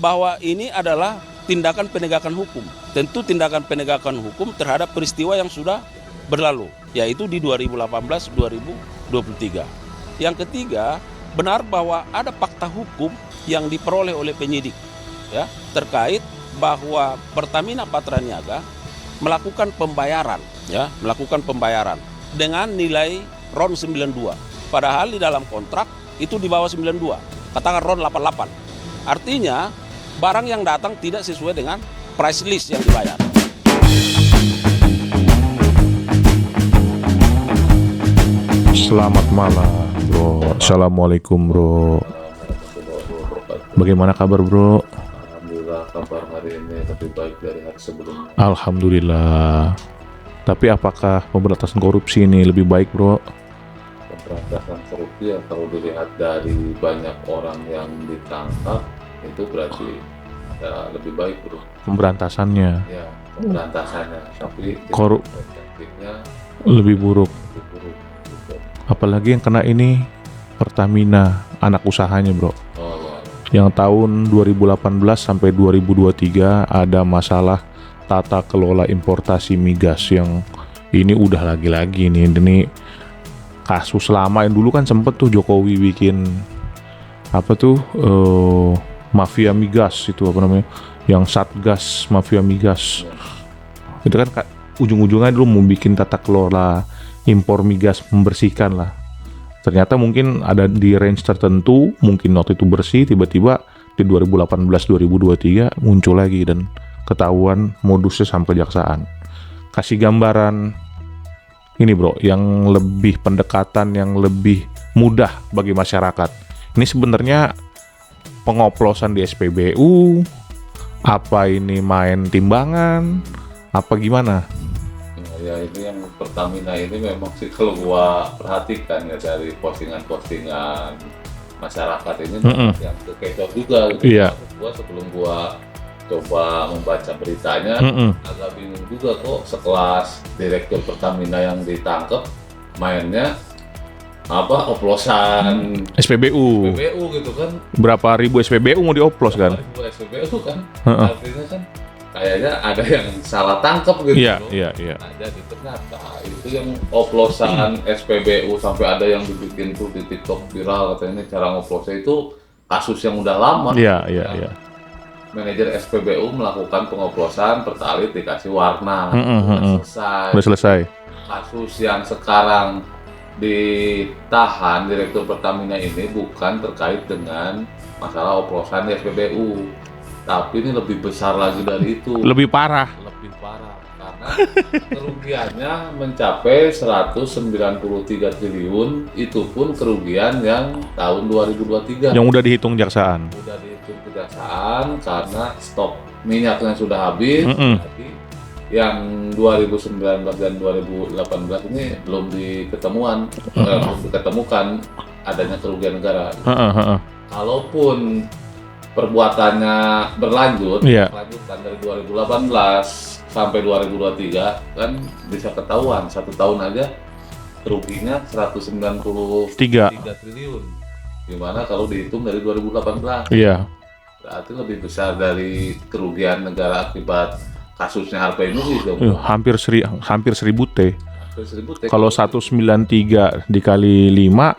bahwa ini adalah tindakan penegakan hukum. Tentu tindakan penegakan hukum terhadap peristiwa yang sudah berlalu, yaitu di 2018-2023. Yang ketiga, benar bahwa ada fakta hukum yang diperoleh oleh penyidik ya, terkait bahwa Pertamina Patraniaga melakukan pembayaran dengan nilai RON 92. Padahal di dalam kontrak itu di bawah 92, katakan RON 88. Artinya barang yang datang tidak sesuai dengan price list yang dibayar. Selamat malam bro. Assalamualaikum bro. Bagaimana kabar bro? Alhamdulillah, kabar hari ini lebih baik dari hari sebelumnya. Alhamdulillah. Tapi apakah pemberantasan korupsi ini lebih baik bro? Pemberantasan korupsi ya, kalau dilihat dari banyak orang yang ditangkap itu berarti ya lebih baik bro. Pemberantasannya Ya, pemberantasannya, tapi efektifnya lebih buruk. lebih buruk gitu. Apalagi yang kena ini Pertamina, anak usahanya bro. Oh ya, Yang tahun 2018 sampai 2023 ada masalah tata kelola importasi migas yang ini udah lagi-lagi nih. Ini kasus lama yang dulu kan sempet tuh Jokowi bikin apa tuh mafia migas itu apa namanya, yang Satgas mafia migas. Itu kan ujung-ujungnya dulu mau bikin tata kelola impor migas, membersihkan lah. Ternyata mungkin ada di range tertentu, mungkin waktu itu bersih, tiba-tiba di 2018-2023 muncul lagi dan ketahuan modusnya sampai jaksaan. Kasih gambaran ini bro, yang lebih pendekatan yang lebih mudah bagi masyarakat. Ini sebenarnya pengoplosan di SPBU, apa ini main timbangan, apa gimana? ya ini yang Pertamina ini memang sih kalau gua perhatikan ya dari postingan-postingan masyarakat ini yang kekecoh juga gitu. Iya. Gua sebelum gua coba membaca beritanya agak bingung juga kok sekelas direktur Pertamina yang ditangkap mainnya apa oplosan SPBU. SPBU gitu kan. Berapa ribu SPBU mau dioplos kan? SPBU kan. Artinya kan kayaknya ada yang salah tangkap gitu. Iya, loh. iya, iya. Nah, jadi ternyata itu yang oplosan SPBU sampai ada yang dibikin tuh di TikTok viral katanya cara ngoplosnya itu kasus yang udah lama. Iya, iya, iya. Manajer SPBU melakukan pengoplosan pertalit dikasih warna. Selesai. Udah selesai. Kasus yang sekarang ditahan Direktur Pertamina ini bukan terkait dengan masalah oplosan di SPBU. Tapi ini lebih besar lagi dari itu. Lebih parah. Lebih parah karena kerugiannya mencapai 193 triliun, itu pun kerugian yang tahun 2023. Yang udah dihitung jaksaan. Sudah dihitung kejaksaan karena stok minyaknya sudah habis. Jadi yang 2019 dan 2018 ini belum diketemukan adanya kerugian negara. Kalaupun perbuatannya berlanjut, lanjutkan dari 2018 sampai 2023 kan bisa ketahuan 1 tahun aja kerugiannya 193 triliun. Gimana kalau dihitung dari 2018? Iya. Berarti lebih besar dari kerugian negara akibat kasusnya Harvey dong. Hampir 1000 T. Hampir 1000 T. Kalau 193 dikali 5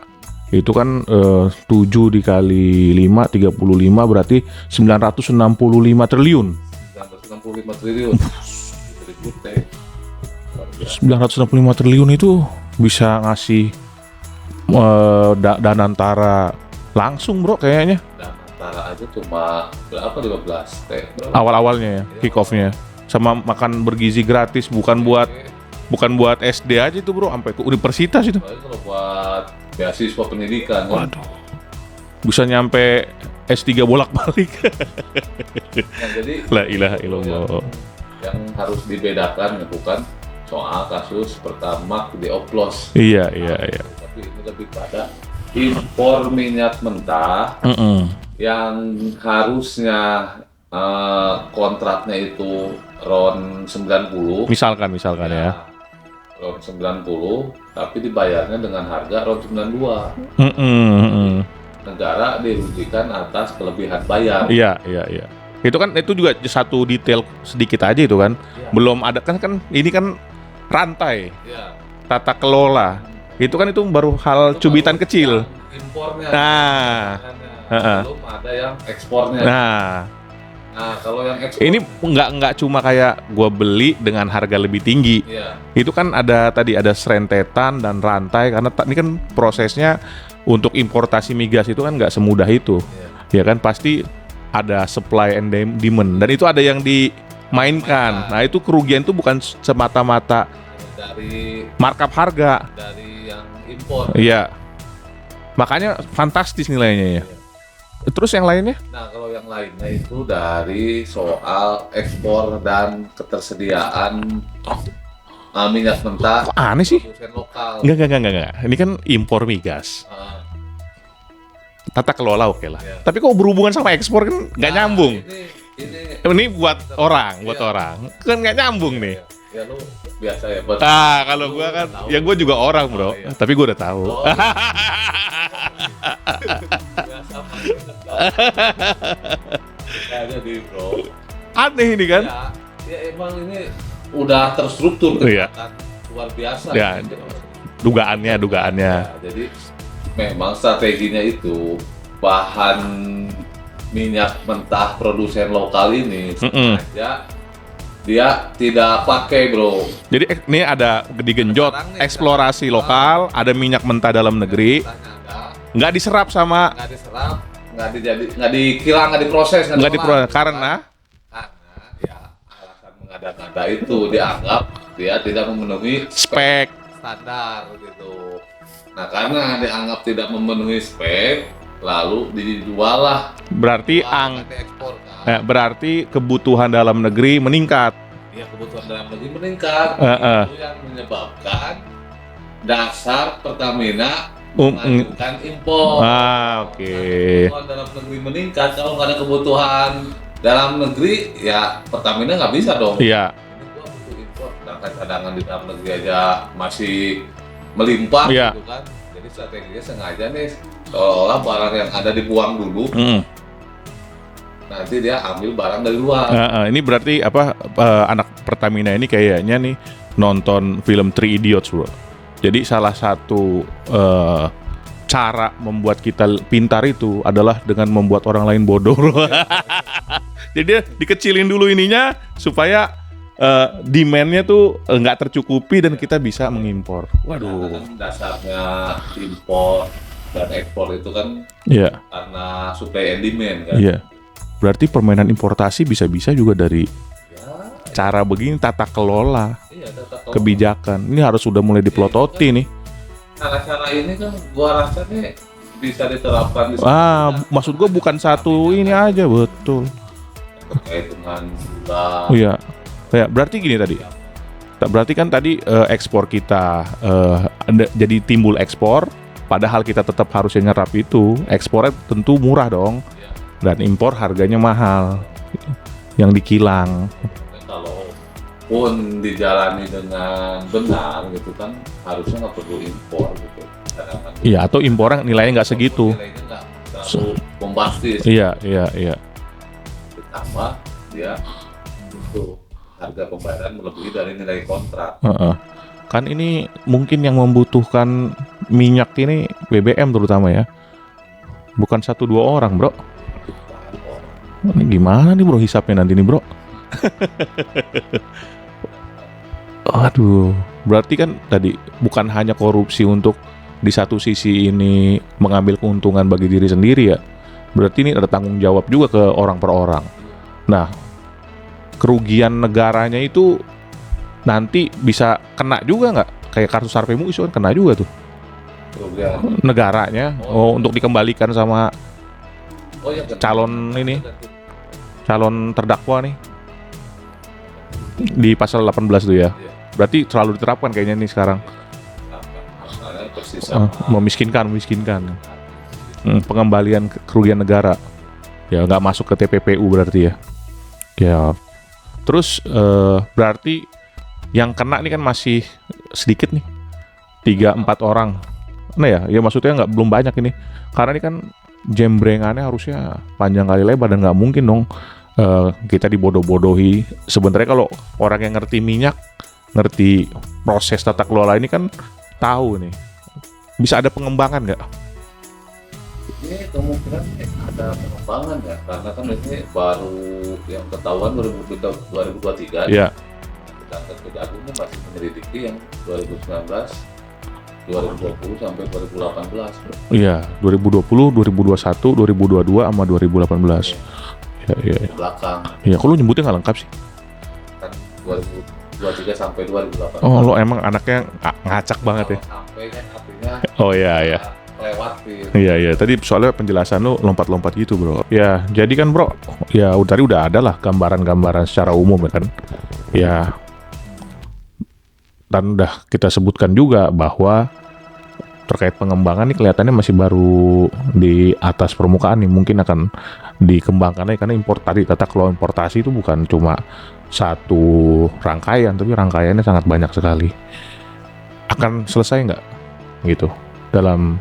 itu kan 7 dikali 5 35 berarti 965 triliun. 965 triliun. 965 triliun itu bisa ngasih Danantara langsung bro kayaknya. Danantara aja cuma berapa 15 T. Awal-awalnya ya, kick off-nya. Sama makan bergizi gratis, bukan buat SD aja itu bro, sampai ke universitas itu. Kalau buat beasiswa pendidikan. Waduh. Bisa nyampe S3 bolak-balik. Nah, jadi La ilaha illallah. Yang harus dibedakan ya bukan soal kasus Pertamax dioplos. Iya. Tapi ini lebih pada impor minyak mentah yang harusnya kontraknya itu RON 90. Misalkan ya. RON 90 tapi dibayarnya dengan harga RON 92. negara dirugikan atas kelebihan bayar. Iya. Itu kan itu juga satu detail sedikit aja itu kan. Iya. Belum ada kan ini kan rantai Iya. tata kelola. Itu kan itu baru hal Itu cubitan baru kecil. yang impornya. Nah. Heeh. Belum ada yang ekspornya. Nah, Kalau yang ekspor ini nggak cuma kayak gua beli dengan harga lebih tinggi. iya. Itu kan ada serentetan dan rantai karena ini kan prosesnya untuk importasi migas itu kan nggak semudah itu. Iya. Ya kan pasti ada supply and demand dan itu ada yang dimainkan. Nah, itu kerugian itu bukan semata-mata Dari markup harga. yang impor. Iya. Makanya fantastis nilainya ya. Terus yang lainnya? Nah, kalau yang lainnya itu dari soal ekspor dan ketersediaan minyak mentah Kok aneh sih? produsen lokal. Enggak. Ini kan impor migas. Ah, Tata kelola oke lah. Iya. Tapi kok berhubungan sama ekspor kan nggak nah, nyambung. Ini Ini buat orang, Iya. kan nggak nyambung nih. ya lu biasa ya, buat Kalau gua kan, ya gua juga orang bro, Oh, iya. tapi gua udah tahu. Oh, biasa jadi bro. Aneh ini kan? Ya emang ini udah terstruktur Iya. kan luar biasa. Ya, dugaannya. Ya, jadi memang strateginya itu bahan minyak mentah produsen lokal ini sengaja dia tidak pakai bro. Jadi ini ada digenjot Sekarang nih, eksplorasi lokal, ada minyak mentah dalam negeri, Mentahnya nggak diserap sama, nggak diserap, nggak dikilang, nggak diproses, nggak diolah, diproses gitu karena kan. Ya alasan mengada-ngada itu dianggap dia tidak memenuhi spek. standar gitu. Nah, karena dianggap tidak memenuhi spek, lalu dijual lah. Berarti Ekspor kan. berarti kebutuhan dalam negeri meningkat. Ya, kebutuhan dalam negeri meningkat. Itu yang menyebabkan dasar Pertamina mengajukan impor. Oke. Kebutuhan dalam negeri meningkat. Kalau nggak ada kebutuhan dalam negeri, ya Pertamina nggak bisa dong. Iya. Ini gua butuh impor, sedangkan cadangan di dalam negeri aja masih melimpah Iya. gitu kan. Jadi strateginya sengaja nih, seolah barang yang ada dibuang dulu, nanti dia ambil barang dari luar. Ini berarti anak Pertamina ini kayaknya nih nonton film Three Idiots bro. Jadi salah satu cara membuat kita pintar itu adalah dengan membuat orang lain bodoh. Jadi dia dikecilin dulu ininya supaya demand-nya tuh nggak tercukupi dan kita bisa mengimpor. Karena kan dasarnya impor dan ekspor itu kan Iya. karena supply and demand kan. Iya. Berarti permainan importasi bisa-bisa juga dari Ya, cara begini tata kelola iya, tata kelola. kebijakan. Ini harus sudah mulai dipelototi nih. Cara-cara ini kan gua rasa nih bisa diterapkan di semua Maksud gua bukan satu ini aja, betul. terkait dengan juga Iya. Ya, berarti gini tadi. Berarti kan tadi ekspor kita jadi timbul ekspor, padahal kita tetap harusnya nyerap itu. Ekspornya tentu murah dong. Dan impor harganya mahal. Yang dikilang. kalau pun dijalani dengan benar gitu kan harusnya nggak perlu impor gitu. Kadang-kadang Iya, atau impornya nilainya nggak segitu. nilainya nggak terlalu bombastis. Iya. Ditambah dia butuh harga pembayaran melebihi dari nilai kontrak. Kan ini mungkin yang membutuhkan minyak ini BBM terutama ya. Bukan 1-2 orang bro. Ini gimana nih bro hisapnya nanti nih bro? Aduh, berarti kan tadi bukan hanya korupsi untuk di satu sisi ini mengambil keuntungan bagi diri sendiri ya. Berarti ini ada tanggung jawab juga ke orang per orang. Nah, kerugian negaranya itu nanti bisa kena juga nggak? Kayak kasus Harvey Muiz kan kena juga tuh Kerugian. negaranya. Untuk dikembalikan sama Ya, calon ini. calon terdakwa nih di pasal 18 tuh ya. Berarti selalu diterapkan kayaknya nih sekarang. Masalahnya persis sama Memiskinkan. Pengembalian kerugian negara. Ya nggak masuk ke TPPU berarti ya. Ya. Terus berarti yang kena nih kan masih sedikit nih. 3-4 orang. Nah ya maksudnya belum banyak ini. Karena ini kan jembrengannya harusnya panjang kali lebar, dan nggak mungkin dong kita dibodoh-bodohi. Sebenarnya kalau orang yang ngerti minyak, ngerti proses tata kelola ini kan tahu nih. Bisa ada pengembangan nggak? Ini kemungkinan ada pengembangan ya, karena kan ini baru yang ketahuan 2023. Iya. Sedangkan Kejagungnya masih menyelidiki yang 2019, 2020 sampai 2018. Iya, 2020, 2021, 2022 sama 2018. Iya. Ke belakang Iya, kok lu nyebutnya nggak lengkap sih? kan 2023 sampai 2018. Oh, lo emang anaknya ngacak banget ya. Sampai kan artinya Oh iya. lewatin. Iya. Tadi soalnya penjelasan lu lompat-lompat gitu, bro. Ya, jadi kan, bro, ya tadi udah ada lah gambaran-gambaran secara umum ya kan. Ya, dan udah kita sebutkan juga bahwa terkait pengembangan nih kelihatannya masih baru di atas permukaan nih. Mungkin akan dikembangkan lagi karena tata kelola importasi itu bukan cuma satu rangkaian, tapi rangkaiannya sangat banyak sekali. Akan selesai nggak gitu dalam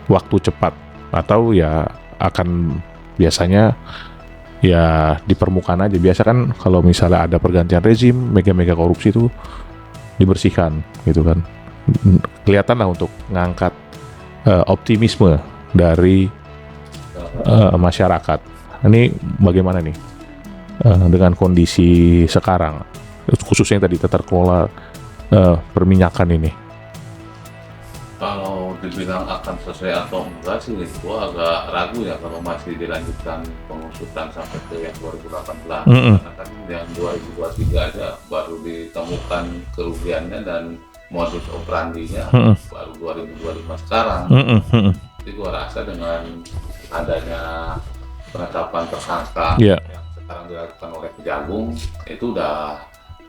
waktu cepat, atau ya akan biasanya ya di permukaan aja? Biasa kan kalau misalnya ada pergantian rezim, mega-mega korupsi itu dibersihkan gitu kan. Kelihatan lah untuk ngangkat optimisme dari masyarakat. Ini bagaimana nih dengan kondisi sekarang, khususnya tadi tata kelola perminyakan ini? Kalau dibilang akan selesai atau enggak sih, gua agak ragu ya kalau masih dilanjutkan pengusutan sampai ke yang 2018. Karena kan yang 2023 aja baru ditemukan kerugiannya dan modus operandinya baru 2025 sekarang. Jadi gua rasa dengan adanya penetapan tersangka yang sekarang dilakukan oleh Kejagung itu udah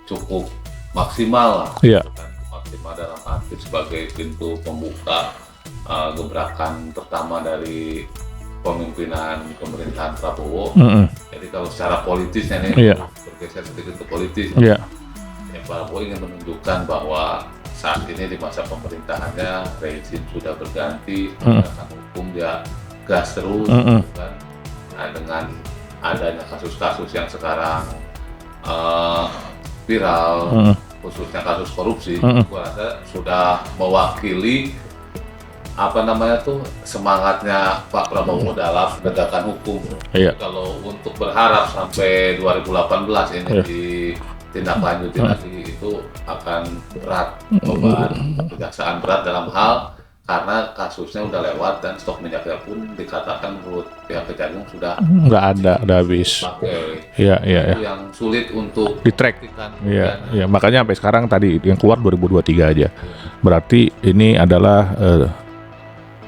cukup maksimal lah. Maksimal dalam arti sebagai pintu pembuka gebrakan pertama dari pemimpinan pemerintahan Prabowo. Jadi kalau secara politisnya nih bergeser sedikit ke politis, ya Prabowo ingin menunjukkan bahwa saat ini di masa pemerintahannya rezim sudah berganti, penegakan hukum dia gas terus, kan? Nah, dengan adanya kasus-kasus yang sekarang viral, khususnya kasus korupsi, gua rasa sudah mewakili semangatnya Pak Prabowo dalam penegakan hukum. Kalau untuk berharap sampai 2018 ini ditindaklanjuti lagi, itu akan berat, beban kejaksaan berat dalam hal karena kasusnya udah lewat dan stok minyaknya pun dikatakan menurut pihak Kejagung sudah nggak ada, udah habis. Iya. Itu yang sulit untuk di track. Iya, makanya sampai sekarang tadi yang keluar 2023 aja. Berarti ini adalah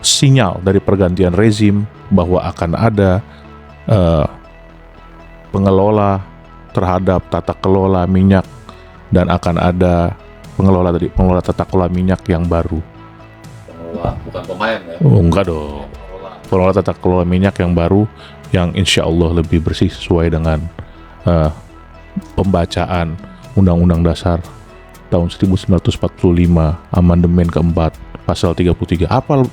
sinyal dari pergantian rezim bahwa akan ada pengelola terhadap tata kelola minyak, dan akan ada pengelola tata kelola minyak yang baru. Bukan pemain ya? Oh, enggak dong. Pengelola tata kelola minyak yang baru, yang insya Allah lebih bersih sesuai dengan pembacaan Undang-Undang Dasar tahun 1945, amandemen keempat, pasal 33. Apa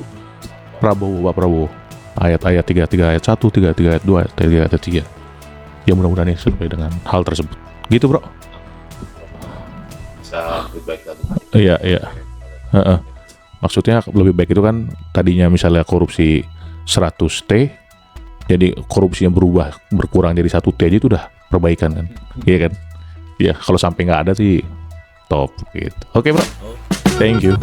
Pak Prabowo? Ayat-ayat 33 ayat 1, 33 ayat 2, 33 ayat 3. Ya mudah-mudahan ini sesuai dengan hal tersebut. Gitu, bro. Bisa lebih baik lagi. Iya. Maksudnya lebih baik itu kan tadinya misalnya korupsi 100T, jadi korupsinya berkurang jadi 1T aja, itu udah perbaikan kan. Iya kan? Ya kalau sampai nggak ada sih top gitu. Oke, bro. Thank you.